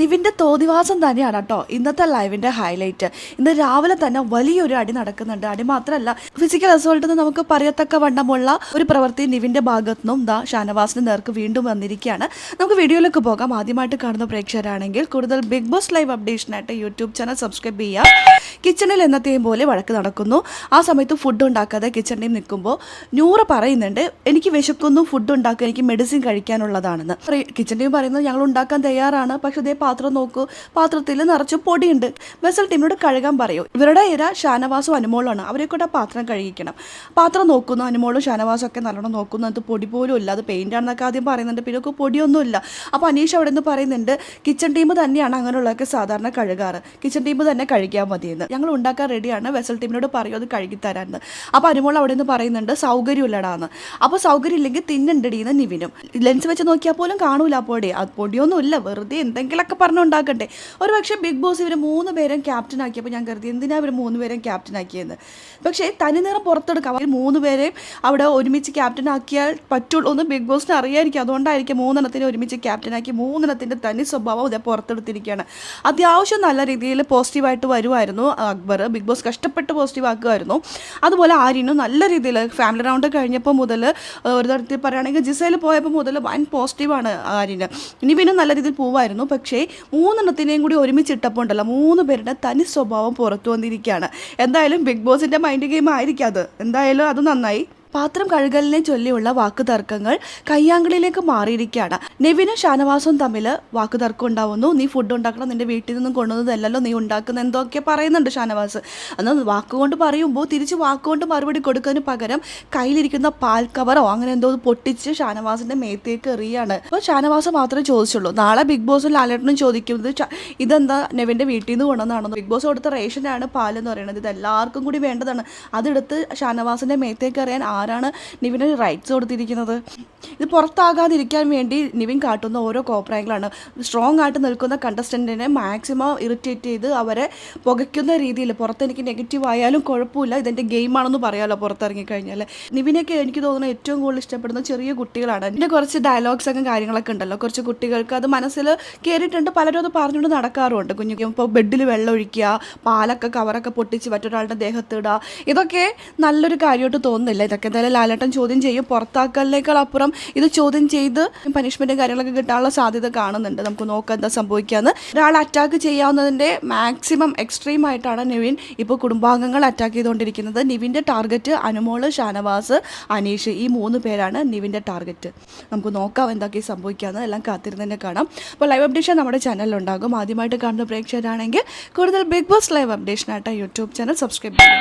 നിവിൻ്റെ തോന്നിവാസം തന്നെയാണ് കേട്ടോ ഇന്നത്തെ ലൈവിൻ്റെ ഹൈലൈറ്റ്. ഇന്ന് രാവിലെ തന്നെ വലിയൊരു അടി നടക്കുന്നുണ്ട്. അടി മാത്രമല്ല, ഫിസിക്കൽ അസോൾട്ട് എന്ന് നമുക്ക് പറയത്തക്ക വണ്ണമുള്ള ഒരു പ്രവൃത്തി നിവിൻ്റെ ഭാഗത്തു നിന്നും ഷാനവാസിന് നേർക്ക് വീണ്ടും വന്നിരിക്കുകയാണ്. നമുക്ക് വീഡിയോയിലേക്ക് പോകാം. ആദ്യമായിട്ട് കാണുന്ന പ്രേക്ഷകരാണെങ്കിൽ കൂടുതൽ ബിഗ് ബോസ് ലൈവ് അപ്ഡേഷനായിട്ട് യൂട്യൂബ് ചാനൽ സബ്സ്ക്രൈബ് ചെയ്യാം. കിച്ചണിൽ എന്നത്തെയും പോലെ വഴക്ക് നടക്കുന്നു. ആ സമയത്ത് ഫുഡ് ഉണ്ടാക്കാതെ കിച്ചൺ ടീം നിൽക്കുമ്പോൾ നൂറ് പറയുന്നുണ്ട്, എനിക്ക് വിശക്കുന്നു, ഫുഡ് ഉണ്ടാക്കുക, എനിക്ക് മെഡിസിൻ കഴിക്കാനുള്ളതാണെന്ന്. കിച്ചൺ ടീം പറയുന്നത് ഞങ്ങൾ ഉണ്ടാക്കാൻ തയ്യാറാണ്, പക്ഷേ ഇതേ പാത്രം നോക്കൂ, പാത്രത്തിൽ നിറച്ച് പൊടിയുണ്ട്, വെസൽ ടീമിനോട് കഴുകാൻ പറയൂ. ഇവരുടെ ഇര ഷാനവാസും അനുമോളാണ്, അവരെ കൂടെ പാത്രം കഴുകിക്കണം. പാത്രം നോക്കുന്നു, അനുമോളും ഷാനവാസും ഒക്കെ നല്ലോണം നോക്കുന്നു. അത് പൊടി പോലും ഇല്ല, അത് പെയിൻ്റ് ആണെന്നൊക്കെ ആദ്യം പറയുന്നുണ്ട്, പിന്നെ ഒക്കെ പൊടിയൊന്നുമില്ല. അപ്പോൾ അനീഷ് അവിടെ നിന്ന് പറയുന്നുണ്ട്, കിച്ചൺ ടീം തന്നെയാണ് അങ്ങനെയുള്ളതൊക്കെ സാധാരണ കഴുകാറ്, കിച്ചൺ ടീം തന്നെ കഴിക്കാൻ മതിയെന്ന്. ഞങ്ങൾ ഉണ്ടാക്കാൻ റെഡിയാണ്, വെസൽ ടീമിനോട് പറയൂ അത് കഴുകിത്തരാമെന്ന്. അപ്പോൾ അനുമോൾ അവിടെ നിന്ന് പറയുന്നുണ്ട്, സൗകര്യമില്ലടാന്ന്. അപ്പോൾ സൗകര്യം ഇല്ലെങ്കിൽ തിന്നുണ്ടടിയെന്ന് നിവിനും. ലെൻസ് വെച്ച് നോക്കിയാൽ പോലും കാണൂല പൊടി, അത് പൊടിയൊന്നുമില്ല, വെറുതെ എന്തെങ്കിലുമൊക്കെ പറഞ്ഞുണ്ടാക്കട്ടെ. ഒരു പക്ഷേ ബിഗ് ബോസ് ഇവർ 3 പേരും ക്യാപ്റ്റൻ ആക്കിയപ്പോൾ ഞാൻ കരുതി എന്തിനാ ഇവർ 3 പേരും ക്യാപ്റ്റൻ ആക്കിയെന്ന്. പക്ഷേ തനിനിറം പുറത്തെടുക്കാം, അവർ 3 പേരെയും അവിടെ ഒരുമിച്ച് ക്യാപ്റ്റൻ ആക്കിയാൽ പറ്റുള്ളൂ എന്ന് ബിഗ് ബോസിന് അറിയാമായിരിക്കും. അതുകൊണ്ടായിരിക്കും 3 എണ്ണത്തിനെ ഒരുമിച്ച് ക്യാപ്റ്റൻ ആക്കി 3 എണ്ണത്തിൻ്റെ തനി സ്വഭാവം ഇതേ പുറത്തെടുത്തിരിക്കുകയാണ്. അത്യാവശ്യം നല്ല രീതിയിൽ പോസിറ്റീവായിട്ട് വരുമായിരുന്നു അക്ബർ. ബിഗ് ബോസ് കഷ്ടപ്പെട്ട് പോസിറ്റീവ് ആക്കുമായിരുന്നു. അതുപോലെ ആര്യനും നല്ല രീതിയിൽ ഫാമിലി റൗണ്ട് കഴിഞ്ഞപ്പോൾ മുതൽ ഒരു തരത്തിൽ പറയുകയാണെങ്കിൽ ജിസയിൽ പോയപ്പോൾ മുതൽ വൻ പോസിറ്റീവാണ് ആര്യന്. ഇനി പിന്നെ നല്ല രീതിയിൽ പോവായിരുന്നു. പക്ഷേ 3 എണ്ണത്തിനെയും കൂടി ഒരുമിച്ചിട്ടപ്പോൾ ഉണ്ടല്ലോ 3 പേരുടെ തനി സ്വഭാവം പുറത്തു വന്നിരിക്കുകയാണ്. എന്തായാലും ബിഗ് ബോസിൻ്റെ മൈൻഡ് ഗെയിം ആയിരിക്കും അത്. എന്തായാലും അത് നന്നായി. പാത്രം കഴുകലിനെ ചൊല്ലിയുള്ള വാക്കുതർക്കങ്ങൾ കയ്യാങ്കളിയിലേക്ക് മാറിയിരിക്കുകയാണ്. നെവിനും ഷാനവാസും തമ്മിൽ വാക്കുതർക്കം ഉണ്ടാവുന്നു. നീ ഫുഡ് ഉണ്ടാക്കണം, നിന്റെ വീട്ടിൽ നിന്നും കൊണ്ടുവന്നതല്ലല്ലോ നീ ഉണ്ടാക്കുന്ന, എന്തൊക്കെ പറയുന്നുണ്ട് ഷാനവാസ്. എന്നാൽ വാക്കുകൊണ്ട് പറയുമ്പോൾ തിരിച്ച് വാക്കുകൊണ്ട് മറുപടി കൊടുക്കുന്നതിന് പകരം കയ്യിലിരിക്കുന്ന പാൽ കവറോ അങ്ങനെ എന്തോ പൊട്ടിച്ച് ഷാനവാസിന്റെ മേത്തേക്ക് എറിയാണ്. അപ്പോൾ ഷാനവാസ് മാത്രമേ ചോദിച്ചുള്ളൂ. നാളെ ബിഗ് ബോസും ലാലേട്ടനും ചോദിക്കുന്നത് ഇതെന്താ നെവിൻ്റെ വീട്ടിൽ നിന്ന് കൊണ്ടുവന്നാണെന്ന്. ബിഗ് ബോസ് കൊടുത്ത റേഷനാണ് പാലെന്ന് പറയുന്നത്, ഇത് എല്ലാവർക്കും കൂടി വേണ്ടതാണ്. അതെടുത്ത് ഷാനവാസിന്റെ മേത്തേക്ക് എറിയാൻ ആരാണ് നിവിന് റൈറ്റ്സ് കൊടുത്തിരിക്കുന്നത്? ഇത് പുറത്താകാതിരിക്കാൻ വേണ്ടി നിവിൻ കാട്ടുന്ന ഓരോ കോപ്രായങ്ങളാണ്. സ്ട്രോങ് ആയിട്ട് നിൽക്കുന്ന കണ്ടസ്റ്റൻറ്റിനെ മാക്സിമം ഇറിറ്റേറ്റ് ചെയ്ത് അവരെ പുകയ്ക്കുന്ന രീതിയിൽ. പുറത്തെനിക്ക് നെഗറ്റീവ് ആയാലും കുഴപ്പമില്ല, ഇതെൻ്റെ ഗെയിമാണെന്ന് പറയാമല്ലോ പുറത്തിറങ്ങിക്കഴിഞ്ഞാൽ. നിവിനൊക്കെ എനിക്ക് തോന്നുന്നു ഏറ്റവും കൂടുതൽ ഇഷ്ടപ്പെടുന്ന ചെറിയ കുട്ടികളാണ്. എൻ്റെ കുറച്ച് ഡയലോഗ്സ് ഒക്കെ കാര്യങ്ങളൊക്കെ ഉണ്ടല്ലോ, കുറച്ച് കുട്ടികൾക്ക് അത് മനസ്സിൽ കയറിയിട്ടുണ്ട്. പലരും അത് പറഞ്ഞുകൊണ്ട് നടക്കാറുണ്ട്. കുഞ്ഞു ഇപ്പോൾ ബെഡിൽ വെള്ളം ഒഴിക്കുക, പാലൊക്കെ കവറൊക്കെ പൊട്ടിച്ച് മറ്റൊരാളുടെ ദേഹത്തിടുക, ഇതൊക്കെ നല്ലൊരു കാര്യമായിട്ട് തോന്നുന്നില്ല. ഇതൊക്കെ എന്തായാലും ലാലേട്ടൻ ചോദ്യം ചെയ്യും. പുറത്താക്കലിനേക്കാൾ അപ്പുറം ഇത് ചോദ്യം ചെയ്ത് പണിഷ്മെൻറ്റും കാര്യങ്ങളൊക്കെ കിട്ടാനുള്ള സാധ്യത കാണുന്നുണ്ട്. നമുക്ക് നോക്കാം എന്താ സംഭവിക്കാമെന്ന്. ഒരാൾ അറ്റാക്ക് ചെയ്യാവുന്നതിൻ്റെ മാക്സിമം എക്സ്ട്രീം ആയിട്ടാണ് നിവിൻ ഇപ്പോൾ കുടുംബാംഗങ്ങൾ അറ്റാക്ക് ചെയ്തുകൊണ്ടിരിക്കുന്നത്. നിവിൻ്റെ ടാർഗറ്റ് അനുമോള്, ഷാനവാസ്, അനീഷ്, ഈ 3 പേരാണ് നിവിൻ്റെ ടാർഗറ്റ്. നമുക്ക് നോക്കാം എന്തൊക്കെ സംഭവിക്കാമെന്ന്. എല്ലാം കാത്തിരുന്ന് തന്നെ കാണാം. അപ്പോൾ ലൈവ് അപ്ഡേഷൻ നമ്മുടെ ചാനലിലുണ്ടാകും. ആദ്യമായിട്ട് കാണുന്ന പ്രേക്ഷകരാണെങ്കിൽ കൂടുതൽ ബിഗ് ബോസ് ലൈവ് അപ്ഡേഷനായിട്ട് യൂട്യൂബ് ചാനൽ സബ്സ്ക്രൈബ് ചെയ്യുക.